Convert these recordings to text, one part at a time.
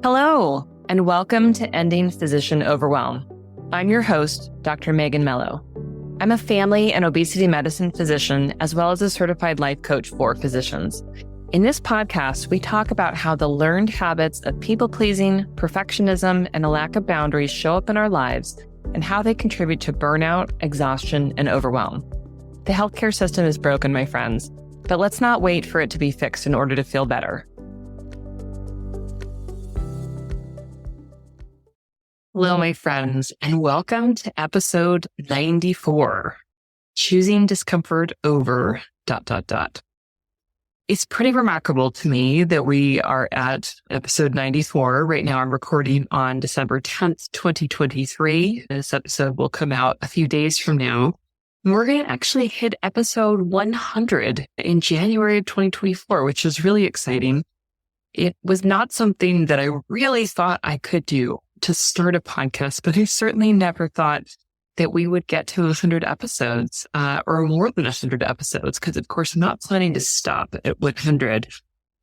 Hello, and welcome to Ending Physician Overwhelm. I'm your host, Dr. Megan Mello. I'm a family and obesity medicine physician, as well as a certified life coach for physicians. In this podcast, we talk about how the learned habits of people-pleasing, perfectionism, and a lack of boundaries show up in our lives and how they contribute to burnout, exhaustion, and overwhelm. The healthcare system is broken, my friends, but let's not wait for it to be fixed in order to feel better. Hello, my friends, and welcome to episode 94, Choosing Discomfort Over ... It's pretty remarkable to me that we are at episode 94. Right now, I'm recording on December 10th, 2023. This episode will come out a few days from now. And we're going to actually hit episode 100 in January of 2024, which is really exciting. It was not something that I really thought I could do to start a podcast, but I certainly never thought that we would get to 100 episodes or more than 100 episodes, because of course I'm not planning to stop at 100.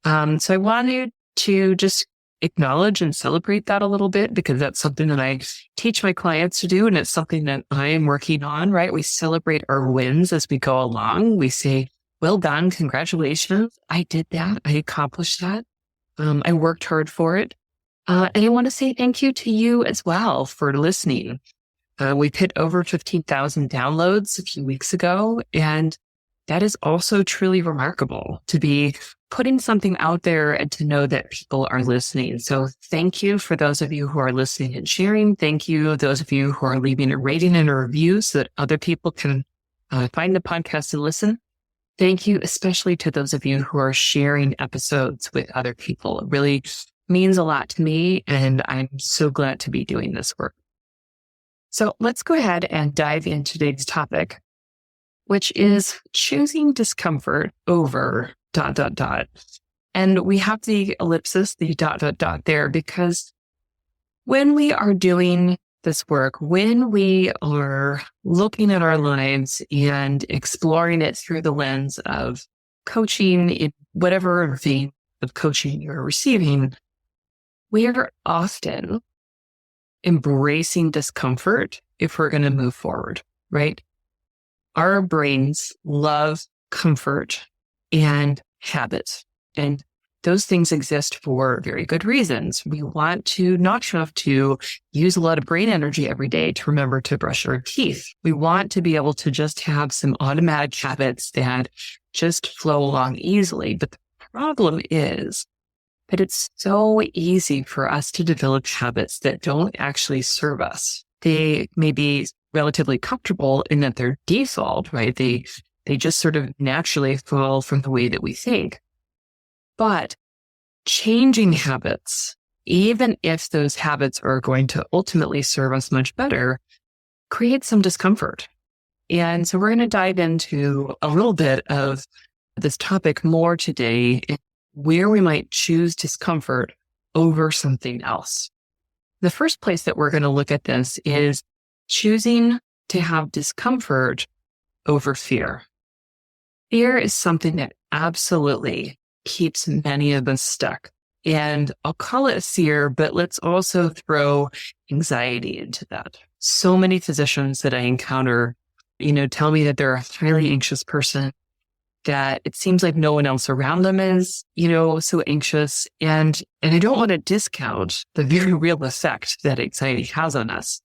So I wanted to just acknowledge and celebrate that a little bit, because that's something that I teach my clients to do, and it's something that I am working on, right? We celebrate our wins as we go along. We say, well done, congratulations, I did that, I accomplished that. I worked hard for it. And I want to say thank you to you as well for listening. We've hit over 15,000 downloads a few weeks ago, and that is also truly remarkable to be putting something out there and to know that people are listening. So thank you for those of you who are listening and sharing. Thank you, those of you who are leaving a rating and a review so that other people can find the podcast and listen. Thank you, especially to those of you who are sharing episodes with other people. It really means a lot to me, and I'm so glad to be doing this work. So let's go ahead and dive into today's topic, which is choosing discomfort over ... And we have the ellipsis, the ... there, because when we are doing this work, when we are looking at our lives and exploring it through the lens of coaching, in whatever vein of coaching you're receiving, we are often embracing discomfort if we're going to move forward, right? Our brains love comfort and habits, and those things exist for very good reasons. We want to not have to use a lot of brain energy every day to remember to brush our teeth. We want to be able to just have some automatic habits that just flow along easily. But the problem is that it's so easy for us to develop habits that don't actually serve us. They may be relatively comfortable in that they're default, right? They just sort of naturally fall from the way that we think. But changing habits, even if those habits are going to ultimately serve us much better, creates some discomfort. And so we're going to dive into a little bit of this topic more today, where we might choose discomfort over something else. The first place that we're going to look at this is choosing to have discomfort over fear. Fear is something that absolutely keeps many of us stuck. And I'll call it fear, but let's also throw anxiety into that. So many physicians that I encounter, tell me that they're a highly anxious person, that it seems like no one else around them is, so anxious. And I don't want to discount the very real effect that anxiety has on us.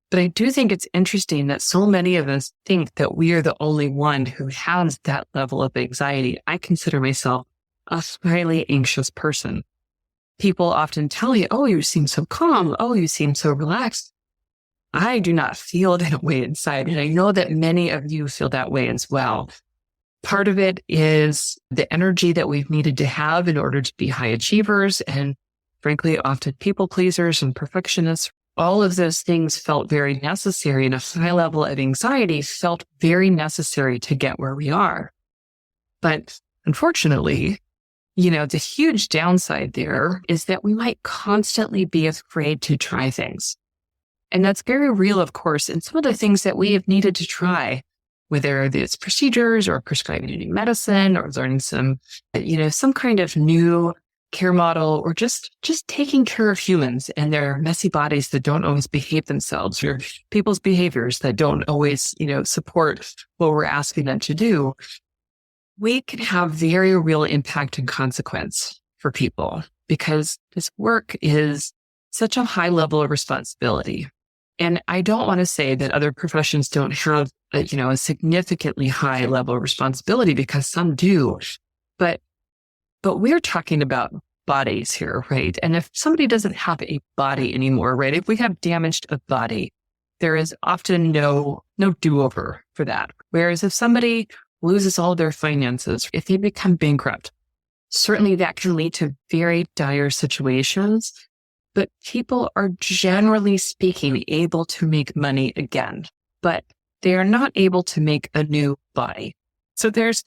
But I do think it's interesting that so many of us think that we are the only one who has that level of anxiety. I consider myself a highly anxious person. People often tell me, oh, you seem so calm. Oh, you seem so relaxed. I do not feel that way inside. And I know that many of you feel that way as well. Part of it is the energy that we've needed to have in order to be high achievers and, frankly, often people pleasers and perfectionists. All of those things felt very necessary, and a high level of anxiety felt very necessary to get where we are. But unfortunately, the huge downside there is that we might constantly be afraid to try things. And that's very real, of course. And some of the things that we have needed to try, whether it's procedures or prescribing new medicine or learning some kind of new care model, or just taking care of humans and their messy bodies that don't always behave themselves, or people's behaviors that don't always, support what we're asking them to do, we can have very real impact and consequence for people, because this work is such a high level of responsibility. And I don't want to say that other professions don't have a significantly high level of responsibility, because some do, but we're talking about bodies here, right? And if somebody doesn't have a body anymore, right? If we have damaged a body, there is often no do-over for that. Whereas if somebody loses all their finances, if they become bankrupt, certainly that can lead to very dire situations. But people are, generally speaking, able to make money again, but they are not able to make a new body. So there's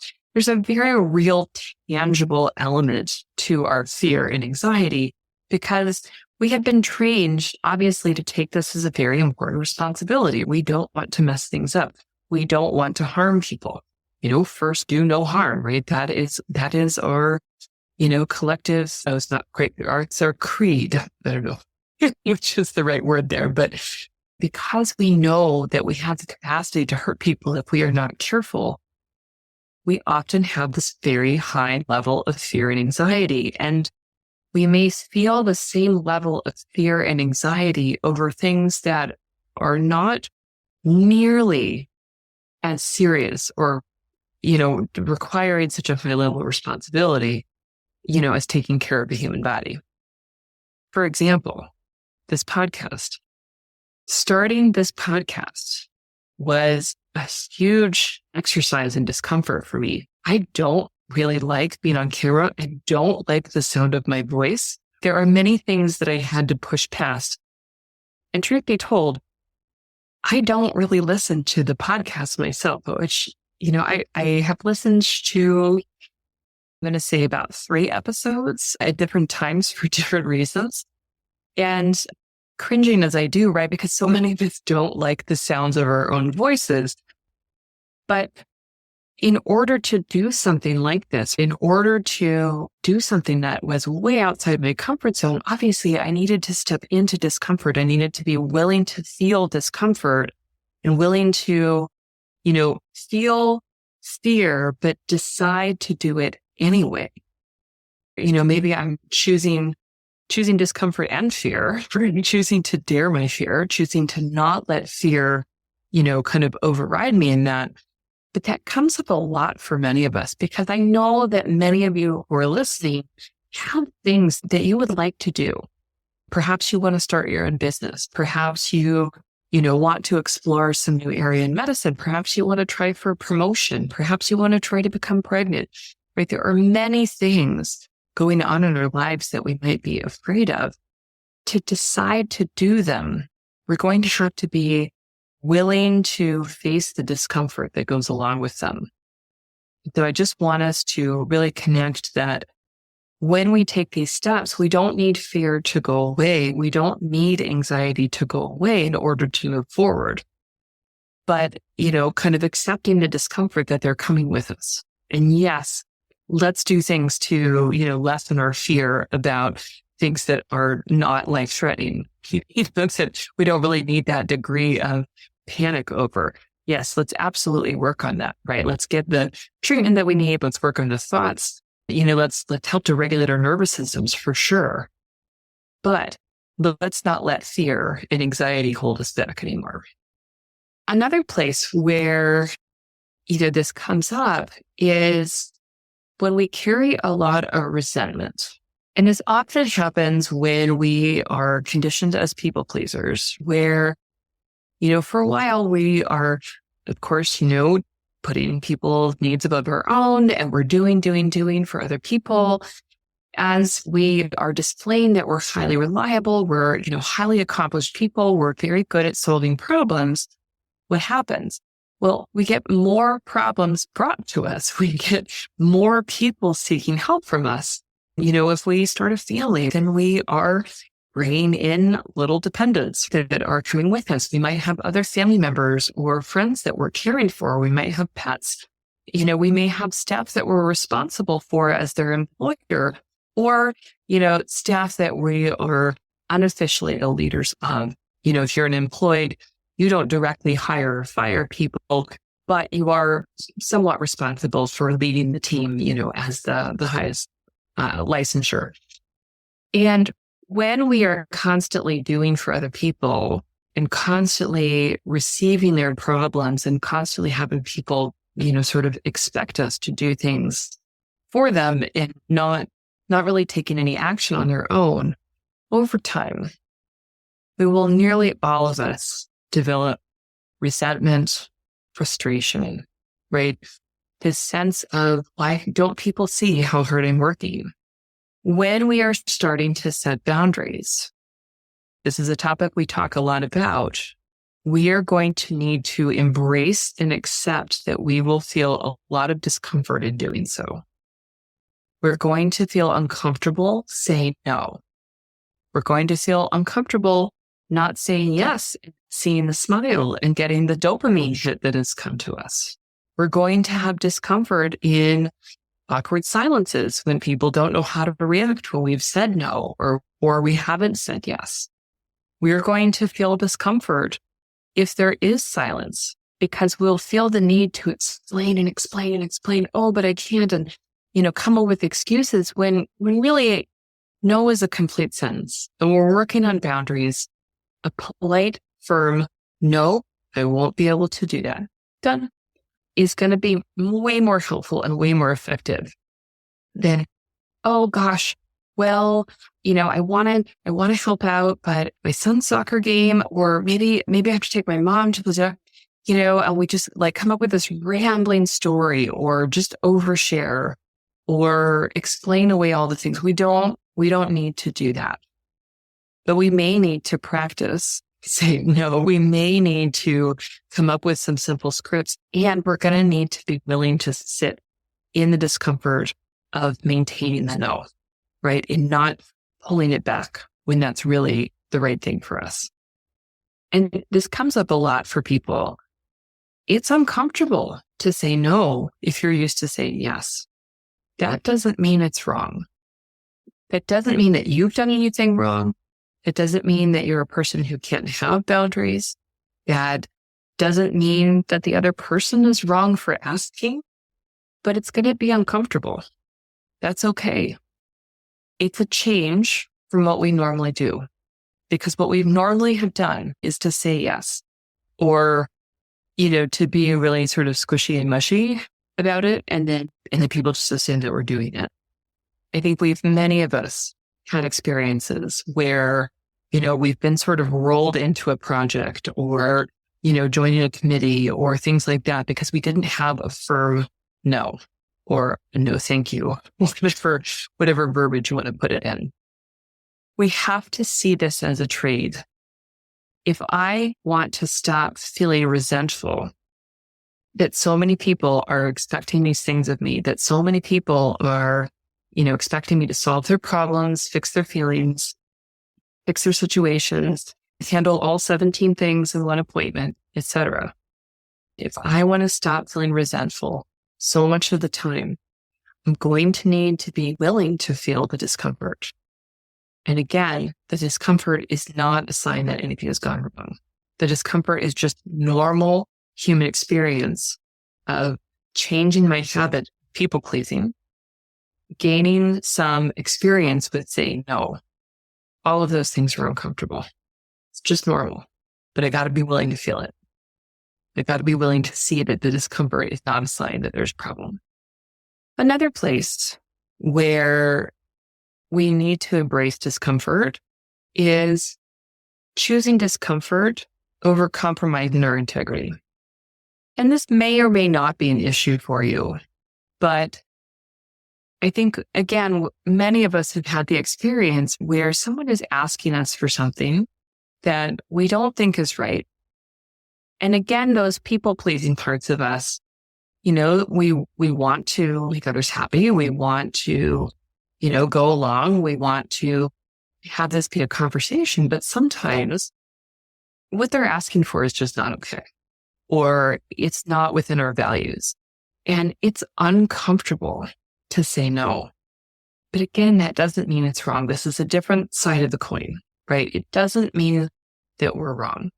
a very real, tangible element to our fear and anxiety, because we have been trained, obviously, to take this as a very important responsibility. We don't want to mess things up. We don't want to harm people. First do no harm, right? That is our, collective, it's not great. It's our creed. I don't know which is the right word there, but because we know that we have the capacity to hurt people if we are not careful, we often have this very high level of fear and anxiety. And we may feel the same level of fear and anxiety over things that are not nearly as serious or, requiring such a high level of responsibility, as taking care of the human body. For example, this podcast. Starting this podcast was a huge exercise in discomfort for me. I don't really like being on camera. I don't like the sound of my voice. There are many things that I had to push past. And truth be told, I don't really listen to the podcast myself, which, I have listened to, I'm going to say about 3 episodes at different times for different reasons. And cringing as I do, right? Because so many of us don't like the sounds of our own voices. But in order to do something like this, in order to do something that was way outside my comfort zone, obviously I needed to step into discomfort. I needed to be willing to feel discomfort and willing to, feel fear, but decide to do it anyway. Maybe I'm choosing discomfort and fear, choosing to dare my fear, choosing to not let fear, kind of override me in that. But that comes up a lot for many of us, because I know that many of you who are listening have things that you would like to do. Perhaps you want to start your own business. Perhaps you want to explore some new area in medicine. Perhaps you want to try for promotion. Perhaps you want to try to become pregnant, right? There are many things going on in our lives that we might be afraid of. To decide to do them, we're going to have to be willing to face the discomfort that goes along with them. So I just want us to really connect that when we take these steps, we don't need fear to go away. We don't need anxiety to go away in order to move forward. But, kind of accepting the discomfort that they're coming with us. And yes, let's do things to, lessen our fear about things that are not life-threatening. That we don't really need that degree of panic over. Yes, let's absolutely work on that, right? Let's get the treatment that we need. Let's work on the thoughts. Let's help to regulate our nervous systems for sure. But let's not let fear and anxiety hold us back anymore. Another place where this comes up is when we carry a lot of resentment. And this often happens when we are conditioned as people pleasers, where, for a while we are, of course, putting people's needs above our own, and we're doing for other people. As we are displaying that we're highly reliable, we're, highly accomplished people, we're very good at solving problems, what happens? Well, we get more problems brought to us. We get more people seeking help from us. If we start a family, then we are bringing in little dependents that are coming with us. We might have other family members or friends that we're caring for. We might have pets. We may have staff that we're responsible for as their employer. or, staff that we are unofficially the leaders of. If you're an employed, you don't directly hire or fire people, but you are somewhat responsible for leading the team, as the highest licensure. And when we are constantly doing for other people and constantly receiving their problems and constantly having people, sort of expect us to do things for them and not really taking any action on their own, over time, we will nearly all of us develop resentment, frustration, right? This sense of, why don't people see how hard I'm working? When we are starting to set boundaries, this is a topic we talk a lot about, we are going to need to embrace and accept that we will feel a lot of discomfort in doing so. We're going to feel uncomfortable saying no. We're going to feel uncomfortable not saying yes, seeing the smile and getting the dopamine hit that has come to us. We're going to have discomfort in awkward silences when people don't know how to react when we've said no or we haven't said yes. We're going to feel discomfort if there is silence, because we'll feel the need to explain and explain and explain. Oh, but I can't. And, come up with excuses when really no is a complete sentence. And we're working on boundaries. A polite, firm, no, I won't be able to do that, done, is going to be way more helpful and way more effective than, oh gosh, well, I want to help out, but my son's soccer game, or maybe I have to take my mom to the, and we just come up with this rambling story or just overshare or explain away all the things. We don't need to do that. But we may need to practice saying no. We may need to come up with some simple scripts, and we're going to need to be willing to sit in the discomfort of maintaining the no, right? And not pulling it back when that's really the right thing for us. And this comes up a lot for people. It's uncomfortable to say no if you're used to saying yes. That doesn't mean it's wrong. That doesn't mean that you've done anything wrong. It doesn't mean that you're a person who can't have boundaries. That doesn't mean that the other person is wrong for asking, but it's going to be uncomfortable. That's okay. It's a change from what we normally do, because what we normally have done is to say yes, or, to be really sort of squishy and mushy about it. And then people just assume that we're doing it. I think many of us had experiences where, we've been sort of rolled into a project or, joining a committee or things like that because we didn't have a firm no or a no thank you, for whatever verbiage you want to put it in. We have to see this as a trade. If I want to stop feeling resentful that so many people are expecting these things of me, that so many people are expecting me to solve their problems, fix their feelings, fix their situations, handle all 17 things in one appointment, etc. If I want to stop feeling resentful so much of the time, I'm going to need to be willing to feel the discomfort. And again, the discomfort is not a sign that anything has gone wrong. The discomfort is just normal human experience of changing my habit, people pleasing, gaining some experience with saying no. All of those things are uncomfortable. It's just normal, but I got to be willing to feel it. I got to be willing to see that the discomfort is not a sign that there's a problem. Another place where we need to embrace discomfort is choosing discomfort over compromising our integrity. And this may or may not be an issue for you, but I think, again, many of us have had the experience where someone is asking us for something that we don't think is right. And again, those people-pleasing parts of us, we want to make others happy. We want to, go along. We want to have this be a conversation, but sometimes what they're asking for is just not okay, or it's not within our values. And it's uncomfortable to say no, But again, that doesn't mean it's wrong. This is a different side of the coin, right? It doesn't mean that we're wrong.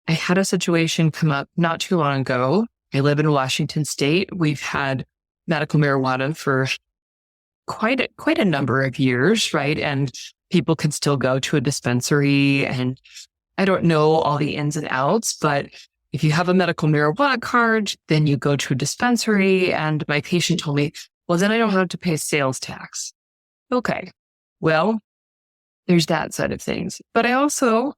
I had a situation come up not too long ago. I live in Washington State. We've had medical marijuana for quite a number of years, right? And people can still go to a dispensary, and I don't know all the ins and outs, but if you have a medical marijuana card, then you go to a dispensary. And my patient told me, well, then I don't have to pay sales tax. Okay, well, there's that side of things. But I also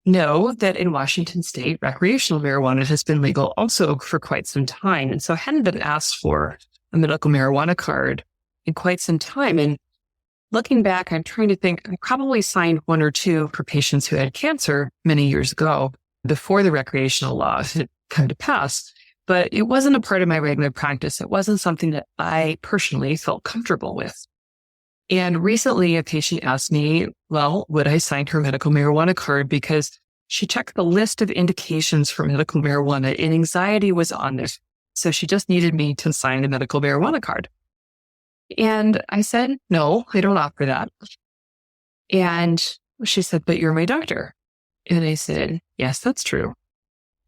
know that in Washington State, recreational marijuana has been legal also for quite some time. And so I hadn't been asked for a medical marijuana card in quite some time. And looking back, I'm trying to think, I probably signed one or two for patients who had cancer many years ago before the recreational law had come to pass. But it wasn't a part of my regular practice. It wasn't something that I personally felt comfortable with. And recently a patient asked me, well, would I sign her medical marijuana card? Because she checked the list of indications for medical marijuana and anxiety was on there. So she just needed me to sign the medical marijuana card. And I said, no, I don't offer that. And she said, but you're my doctor. And I said, yes, that's true.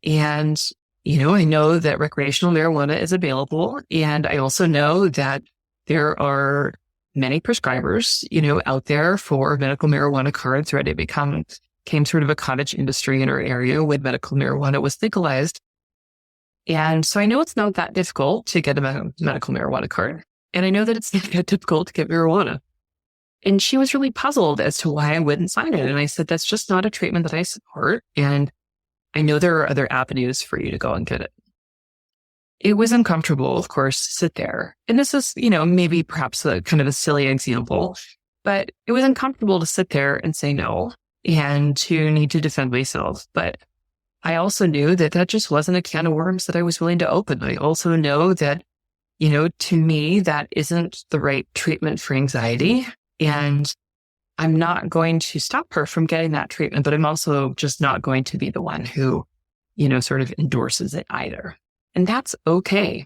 And, I know that recreational marijuana is available. And I also know that there are many prescribers, out there for medical marijuana cards, right? It became sort of a cottage industry in our area when medical marijuana was legalized. And so I know it's not that difficult to get a medical marijuana card. And I know that it's not that difficult to get marijuana. And she was really puzzled as to why I wouldn't sign it. And I said, that's just not a treatment that I support. And I know there are other avenues for you to go and get it. It was uncomfortable, of course, to sit there. And this is, maybe perhaps a kind of a silly example, but it was uncomfortable to sit there and say no and to need to defend myself. But I also knew that that just wasn't a can of worms that I was willing to open. I also know that, to me, that isn't the right treatment for anxiety. And I'm not going to stop her from getting that treatment, but I'm also just not going to be the one who, sort of endorses it either. And that's okay.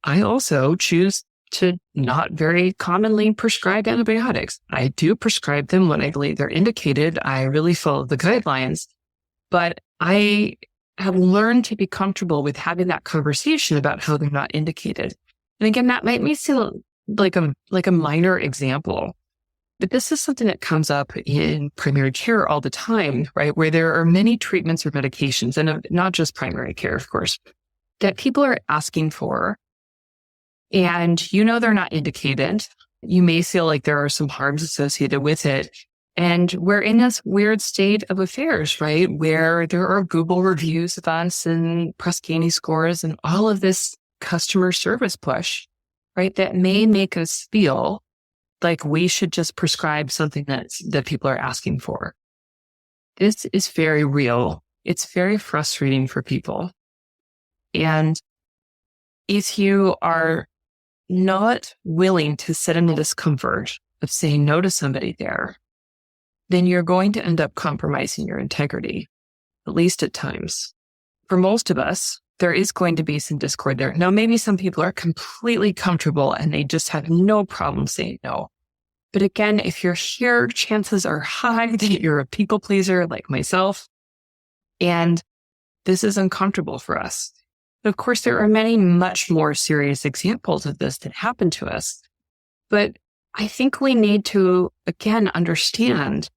I also choose to not very commonly prescribe antibiotics. I do prescribe them when I believe they're indicated. I really follow the guidelines, but I have learned to be comfortable with having that conversation about how they're not indicated. And again, that might seem like a minor example, but this is something that comes up in primary care all the time, right? Where there are many treatments or medications, and not just primary care, of course, that people are asking for, and they're not indicated. You may feel like there are some harms associated with it. And we're in this weird state of affairs, right? Where there are Google reviews of us and Press Ganey scores and all of this customer service push, right? That may make us feel like we should just prescribe something that people are asking for. This is very real. It's very frustrating for people. And if you are not willing to sit in the discomfort of saying no to somebody there, then you're going to end up compromising your integrity, at least at times. For most of us, there is going to be some discord there. Now, maybe some people are completely comfortable and they just have no problem saying no. But again, if you're here, chances are high that you're a people pleaser like myself, and this is uncomfortable for us. Of course, there are many much more serious examples of this that happen to us. But I think we need to, again, understand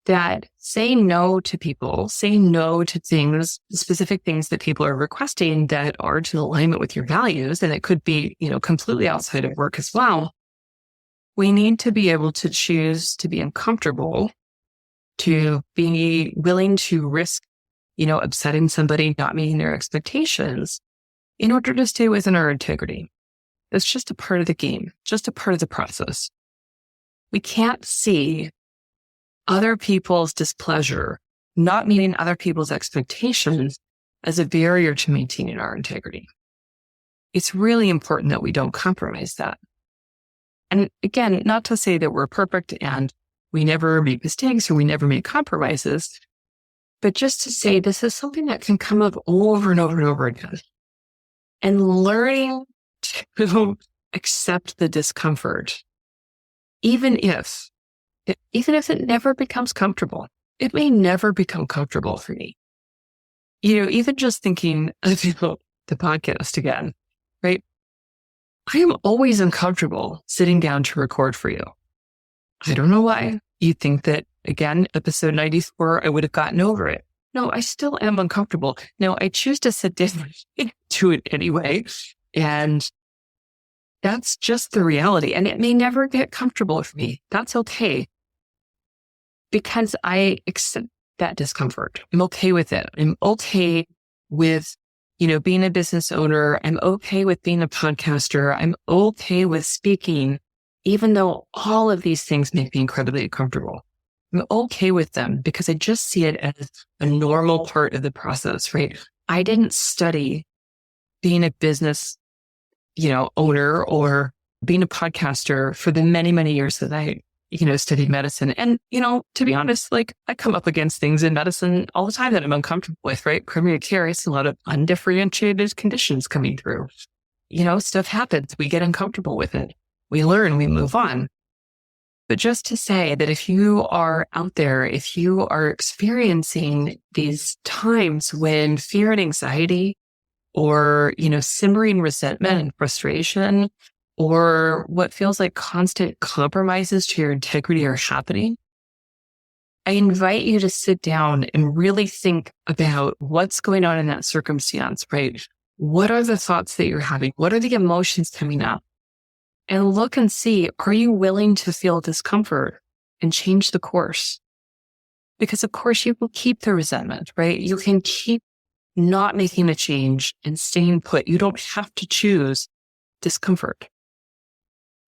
that saying no to people, saying no to things, specific things that people are requesting that are in alignment with your values, and it could be, completely outside of work as well. We need to be able to choose to be uncomfortable, to be willing to risk upsetting somebody, not meeting their expectations in order to stay within our integrity. That's just a part of the game, just a part of the process. We can't see other people's displeasure, not meeting other people's expectations as a barrier to maintaining our integrity. It's really important that we don't compromise that. And again, not to say that we're perfect and we never make mistakes or we never make compromises, but just to say this is something that can come up over and over and over again. And learning to accept the discomfort even if it never becomes comfortable, it may never become comfortable for me. Even just thinking of the podcast again, right? I am always uncomfortable sitting down to record for you. I don't know why. You think that, again, episode 94, I would have gotten over it. No, I still am uncomfortable. No, I choose to sit down and do it anyway. And that's just the reality. And it may never get comfortable for me. That's okay. Because I accept that discomfort. I'm okay with it. I'm okay with, being a business owner. I'm okay with being a podcaster. I'm okay with speaking, even though all of these things make me incredibly uncomfortable. I'm okay with them because I just see it as a normal part of the process, right? I didn't study being a business, owner or being a podcaster for the many, many years that I studied medicine. And, to be honest, I come up against things in medicine all the time that I'm uncomfortable with, right? Primary care is a lot of undifferentiated conditions coming through. Stuff happens. We get uncomfortable with it. We learn, we move on. But just to say that if you are out there, if you are experiencing these times when fear and anxiety or, simmering resentment and frustration, or what feels like constant compromises to your integrity are happening, I invite you to sit down and really think about what's going on in that circumstance, right? What are the thoughts that you're having? What are the emotions coming up? And look and see, are you willing to feel discomfort and change the course? Because of course you can keep the resentment, right? You can keep not making a change and staying put. You don't have to choose discomfort.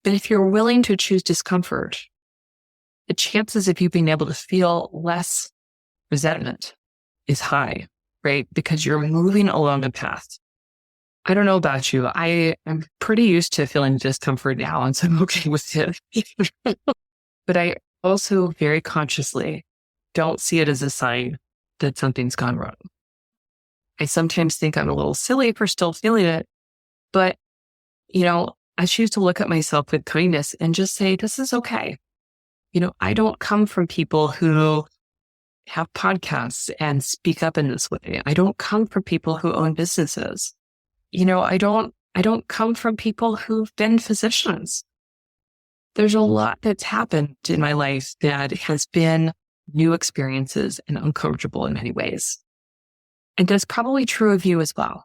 But if you're willing to choose discomfort, the chances of you being able to feel less resentment is high, right? Because you're moving along a path. I don't know about you. I am pretty used to feeling discomfort now, and so I'm okay with it. But I also very consciously don't see it as a sign that something's gone wrong. I sometimes think I'm a little silly for still feeling it, but, I choose to look at myself with kindness and just say, this is okay. I don't come from people who have podcasts and speak up in this way. I don't come from people who own businesses. I don't come from people who've been physicians. There's a lot that's happened in my life that has been new experiences and uncomfortable in many ways. And that's probably true of you as well.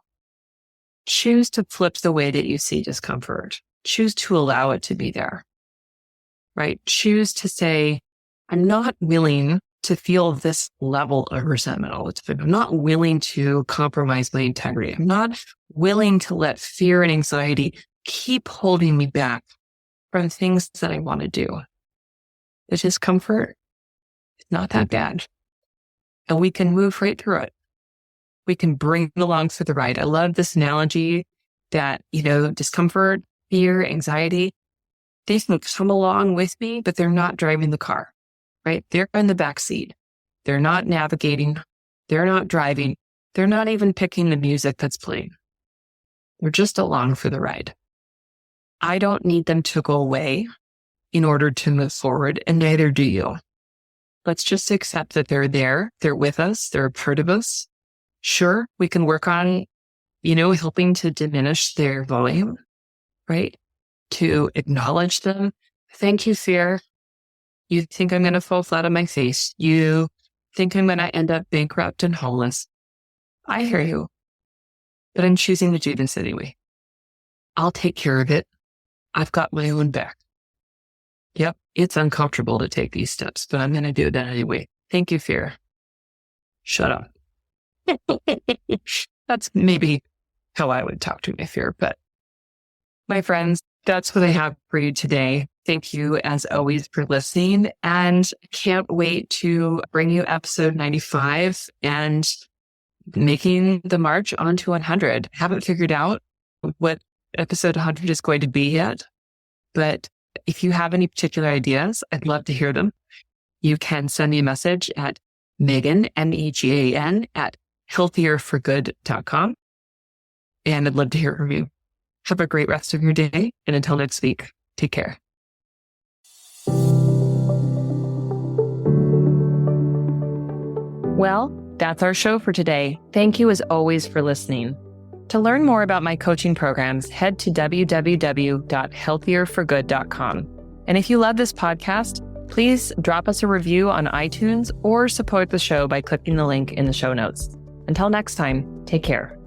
Choose to flip the way that you see discomfort. Choose to allow it to be there, right? Choose to say, I'm not willing to feel this level of resentment all the time. I'm not willing to compromise my integrity. I'm not willing to let fear and anxiety keep holding me back from things that I want to do. The discomfort is not that bad. And we can move right through it. We can bring it along for the ride. I love this analogy that, discomfort, fear, anxiety, they can come along with me, but they're not driving the car, right? They're in the back seat. They're not navigating. They're not driving. They're not even picking the music that's playing. They're just along for the ride. I don't need them to go away in order to move forward, and neither do you. Let's just accept that they're there. They're with us. They're a part of us. Sure, we can work on, helping to diminish their volume, right? To acknowledge them. Thank you, fear. You think I'm going to fall flat on my face. You think I'm going to end up bankrupt and homeless. I hear you, but I'm choosing to do this anyway. I'll take care of it. I've got my own back. Yep, it's uncomfortable to take these steps, but I'm going to do that anyway. Thank you, fear. Shut up. That's maybe how I would talk to my fear. But my friends, that's what I have for you today. Thank you, as always, for listening. And I can't wait to bring you episode 95 and making the march on to 100. I haven't figured out what episode 100 is going to be yet. But if you have any particular ideas, I'd love to hear them. You can send me a message at Megan, MEGAN, at healthierforgood.com. And I'd love to hear from you. Have a great rest of your day. And until next week, take care. Well, that's our show for today. Thank you as always for listening. To learn more about my coaching programs, head to www.healthierforgood.com. And if you love this podcast, please drop us a review on iTunes or support the show by clicking the link in the show notes. Until next time, take care.